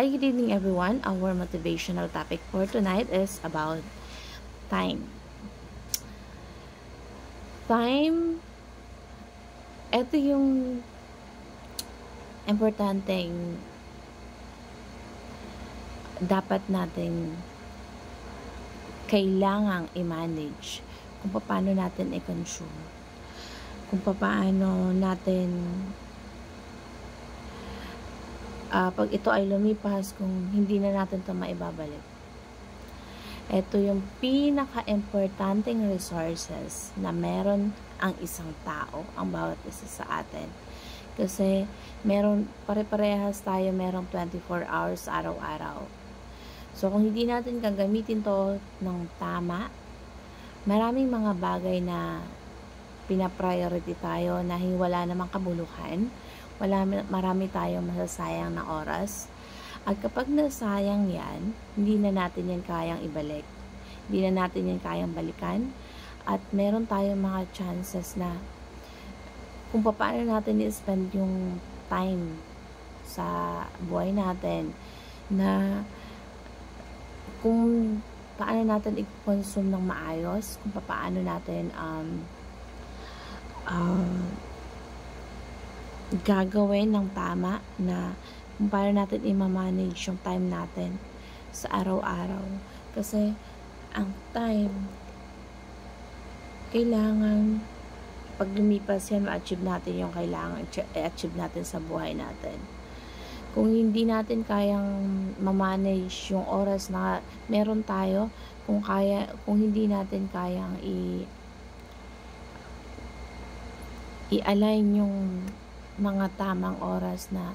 Hi, good evening everyone. Our motivational topic for tonight is about time. Time, ito yung importanteng dapat natin kailangang i-manage kung paano natin i-consume, kung paano natin pag ito ay lumipas, kung hindi na natin ito maibabalik. Ito yung pinaka-importanting resources na meron ang isang tao, ang bawat isa sa atin. Kasi meron, pare-parehas tayo, merong 24 hours araw-araw. So kung hindi natin gagamitin to ng tama, maraming mga bagay na pina-priority tayo na wala namang kabuluhan. Marami tayong masasayang na oras. At kapag nasayang yan, hindi na natin yan kayang ibalik. Hindi na natin yan kayang balikan. At meron tayong mga chances na kung paano natin i-spend yung time sa buhay natin, na kung paano natin i-consume ng maayos, kung paano natin gagawin ng tama, na kung paano natin i-manage yung time natin sa araw-araw. Kasi ang time, kailangan pag lumipas yan, ma-achieve natin yung kailangan i-achieve natin sa buhay natin. Kung hindi natin kayang ma-manage yung oras na meron tayo, kung hindi natin kayang i-align yung mga tamang oras na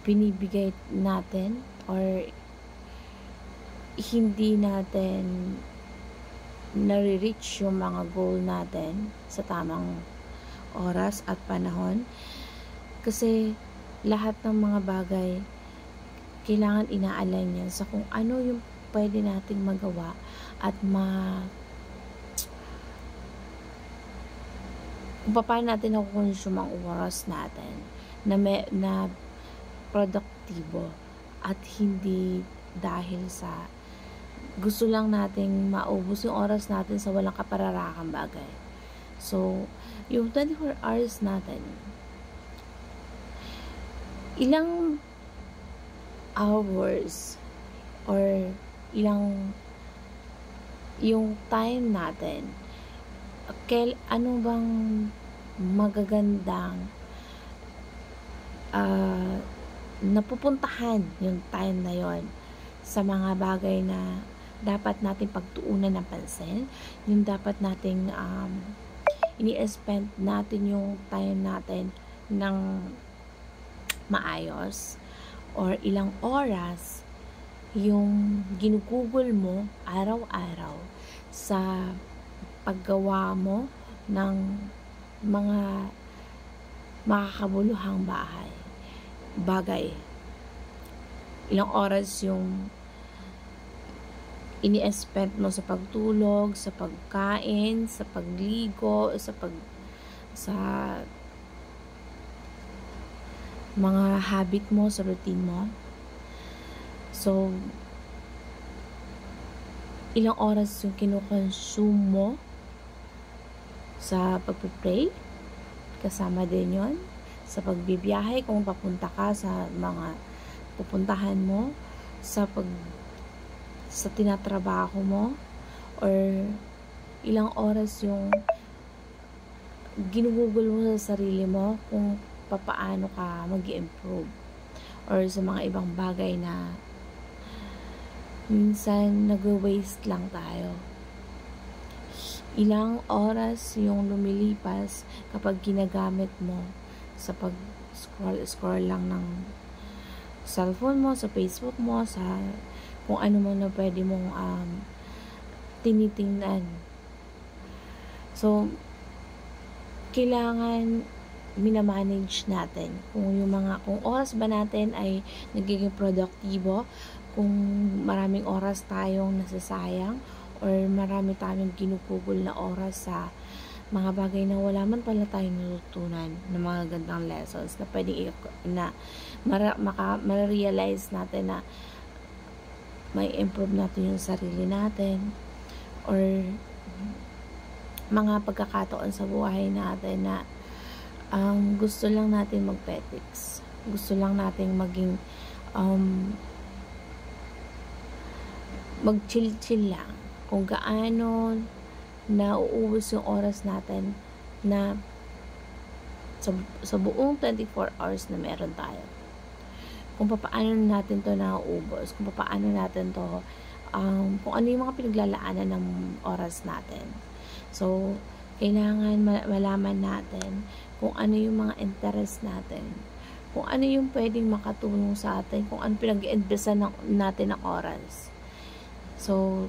binibigay natin, or hindi natin nare-reach yung mga goal natin sa tamang oras at panahon. Kasi lahat ng mga bagay kailangan ina-align yan sa kung ano yung pwede nating magawa at kung paano natin nakukonsume ang oras natin na produktibo, at hindi dahil sa gusto lang nating maubos yung oras natin sa walang kapararakang bagay. So, yung 24 hours natin, ilang hours or yung time natin, ano bang magagandang napupuntahan yung time na yon sa mga bagay na dapat natin pagtuunan ng pansin, yung dapat nating ini-spend natin yung time natin ng maayos, or ilang oras yung ginugugol mo araw-araw sa paggawa mo ng mga makakabuluhang bagay. Ilang oras yung ini-spend mo sa pagtulog, sa pagkain, sa pagligo, sa mga habit mo, sa routine mo. So, ilang oras yung kinukonsume mo sa pagpipray, kasama din yon sa pagbibiyahe kung papunta ka sa mga pupuntahan mo, sa tinatrabaho mo, or ilang oras yung ginugugol mo sa sarili mo kung paano ka mag-improve, or sa mga ibang bagay na minsan nag-waste lang tayo. Ilang oras yung lumilipas kapag ginagamit mo sa pag-scroll lang ng cellphone mo, sa Facebook mo, sa kung ano mo na pwede mong tinitingnan. So, kailangan minamanage natin kung oras ba natin ay nagiging produktibo, kung maraming oras tayong nasasayang, or marami tayong ginugugol na oras sa mga bagay na wala man pala tayong natutunan ng mga gandang lessons na pwedeng na ma-realize natin na may improve natin yung sarili natin, or mga pagkakataon sa buhay natin na gusto lang natin mag-petics, gusto lang natin maging mag-chill-chill lang, kung gaano nauubos yung oras natin na sa buong 24 hours na meron tayo. Kung paano natin to nauubos, kung paano natin to kung ano yung mga pinaglalaanan ng oras natin. So, kailangan malaman natin kung ano yung mga interest natin, kung ano yung pwedeng makatulong sa atin, kung ano pinag-investa natin ng oras. So,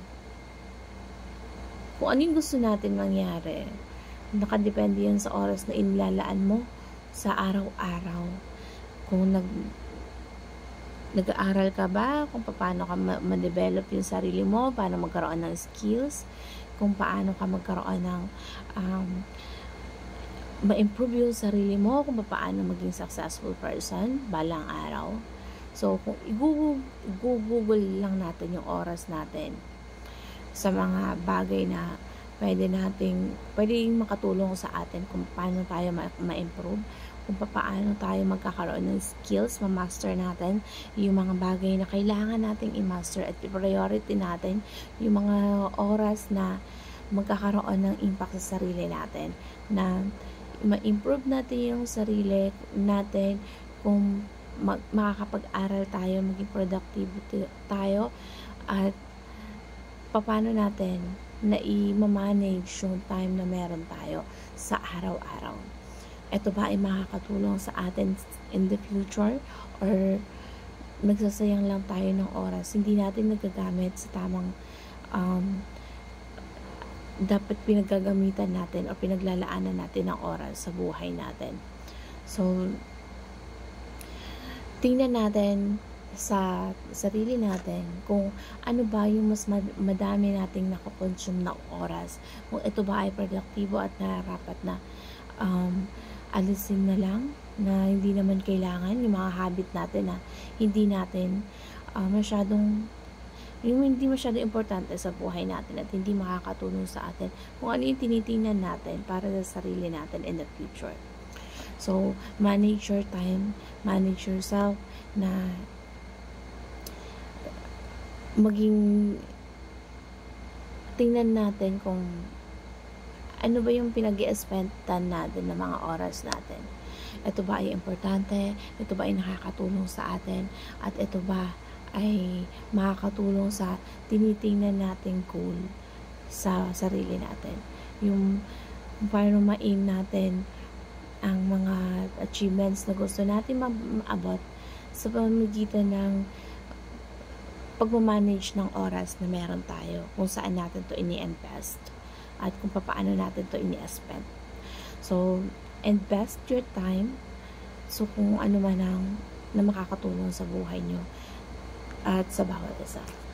kung ano yung gusto natin mangyari, nakadepende yan sa oras na inilalaan mo sa araw-araw. Kung nag-aaral ka ba, kung paano ka ma-develop yung sarili mo, paano magkaroon ng skills, kung paano ka magkaroon ng ma-improve yung sarili mo, kung paano maging successful person balang araw. So, kung i-google lang natin yung oras natin sa mga bagay na pwedeng makatulong sa atin, kung paano tayo ma-improve, kung paano tayo magkakaroon ng skills, ma-master natin yung mga bagay na kailangan nating i-master, at priority natin yung mga oras na magkakaroon ng impact sa sarili natin, na ma-improve natin yung sarili natin, kung makakapag-aral tayo, maging productive tayo, at paano natin na i-manage yung time na meron tayo sa araw-araw. Ito ba ay makakatulong sa atin in the future, or nagsasayang lang tayo ng oras, hindi natin nagagamit sa tamang dapat pinaggagamitan natin o pinaglalaanan natin ng oras sa buhay natin. So, tingnan natin sa sarili natin kung ano ba yung mas madami nating nakakonsume na oras, kung ito ba ay produktibo at nararapat na alisin na lang, na hindi naman kailangan yung mga habit natin na hindi natin hindi masyadong importante sa buhay natin at hindi makakatulong sa atin, kung ano yung tinitingnan natin para sa sarili natin in the future. So, manage your time, manage yourself, na tingnan natin kung ano ba yung pinag-i-spendan natin ng mga oras natin. Ito ba ay importante? Ito ba ay nakakatulong sa atin? At ito ba ay makakatulong sa tinitingnan nating goal sa sarili natin? Yung paano ma-aim natin ang mga achievements na gusto natin maabot sa pamamagitan ng pagmamanage ng oras na meron tayo, kung saan natin to ini-invest at kung paano natin to ini-spend. So, invest your time, so kung ano man ang na makakatulong sa buhay nyo at sa bawat isa.